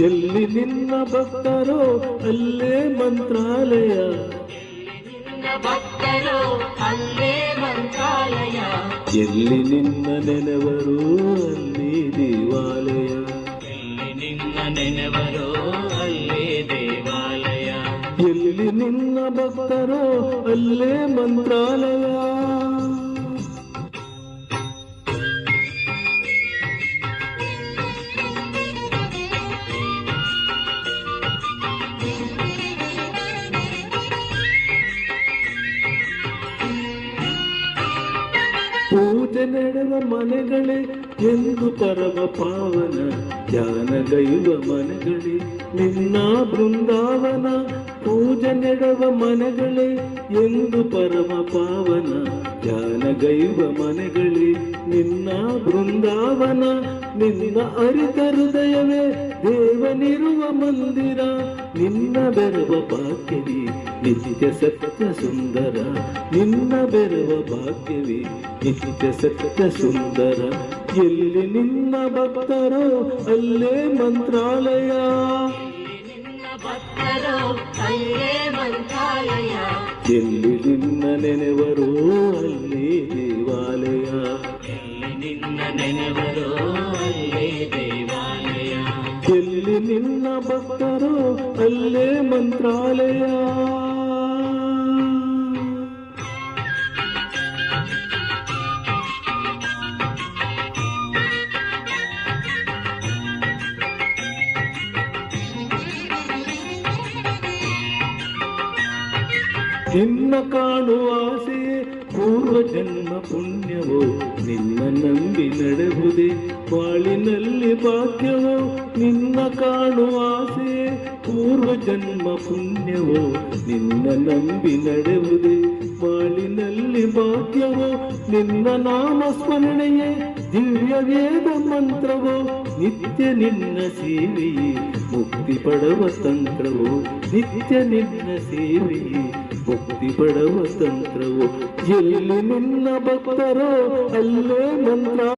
ಎಲ್ಲಿ ನಿನ್ನ ಭಕ್ತರೋ ಅಲ್ಲೇ ಮಂತ್ರಾಲಯ, ಭಕ್ತರು ಅಲ್ಲೇ ಮಂತ್ರಾಲಯ. ಎಲ್ಲಿ ನಿನ್ನ ನೆನವರು ಅಲ್ಲಿ ದೇವಾಲಯ, ಎಲ್ಲಿ ನಿನ್ನ ನೆನವರು ಅಲ್ಲೇ ದೇವಾಲಯ. ಎಲ್ಲಿ ನಿನ್ನ ಭಕ್ತರೋ ಅಲ್ಲೇ ಮಂತ್ರಾಲಯ. ಪೂಜೆ ನಡೆವ ಮನೆಗಳೇ ಎಂದು ಪರಮ ಪಾವನ, ಧ್ಯಾನಗೈವ ಮನೆಗಳೇ ನಿನ್ನ ಬೃಂದಾವನ. ಪೂಜೆ ನಡೆವ ಮನೆಗಳೇ ಎಂದು ಪರಮ ಪಾವನ, ಧ್ಯಾನಗೈವ ಮನೆಗಳೇ ನಿನ್ನ ಬೃಂದಾವನ. ನಿನ್ನ ಅರಿತ ಹೃದಯವೇ ದೇವನಿರುವ ಮಂದಿರ, ನಿನ್ನ ಬೆರವ ಭಾಗ್ಯವೇ ನಿತ್ಯ ಸತ್ಯ ಸುಂದರ, ನಿನ್ನ ಬೆರವ ಭಾಗ್ಯವೇ ನಿತ್ಯ ಸತ್ಯ ಸುಂದರ. ಎಲ್ಲಿ ನಿನ್ನ ಭಕ್ತರೋ ಅಲ್ಲೇ ಮಂತ್ರಾಲಯ, ಭಕ್ತರು ಅಲ್ಲೇ ಮಂತ್ರಾಲಯ. ಎಲ್ಲಿ ನಿನ್ನ ನೆನೆವರೋ ಅಲ್ಲೇ ದೇವಾಲಯ, ಎಲ್ಲಿ ನಿನ್ನ ನೆನವರು ಅಲ್ಲೇ ದೇವಾಲಯ. ಎಲ್ಲಿ ನಿನ್ನ ಭಕ್ತರೋ ಅಲ್ಲೇ ಮಂತ್ರಾಲಯ. ನಿನ್ನ ಕಾಣುವ ಆಸೆ ಪೂರ್ವ ಜನ್ಮ ಪುಣ್ಯವೋ, ನಿನ್ನ ನಂಬಿ ನಡೆವುದೇ ಬಾಳಿನಲ್ಲಿ ಭಾಗ್ಯವೋ. ನಿನ್ನ ಕಾಣುವ ಆಸೆ ಪೂರ್ವ ಜನ್ಮ ಪುಣ್ಯವೋ, ನಿನ್ನ ನಂಬಿ ನಡೆವುದೇ ಬಾಳಿನಲ್ಲಿ ಭಾಗ್ಯವೋ. ನಿನ್ನ ನಾಮ ಸ್ಮರಣೆಯೇ ದಿವ್ಯ ವೇದ ಮಂತ್ರವೋ, ನಿತ್ಯ ನಿನ್ನ ಸೇವೆಯೇ ಮುಕ್ತಿ ಪಡವ ತಂತ್ರವೋ, ನಿತ್ಯ ನಿನ್ನ ಸೇವೆಯೇ ಮುಕ್ತಿ ಪಡವ ತಂತ್ರವೋ. ಎಲ್ಲಿ ನಿನ್ನ ಭಕ್ತರೋ ಅಲ್ಲೇ ಮಂತ್ರ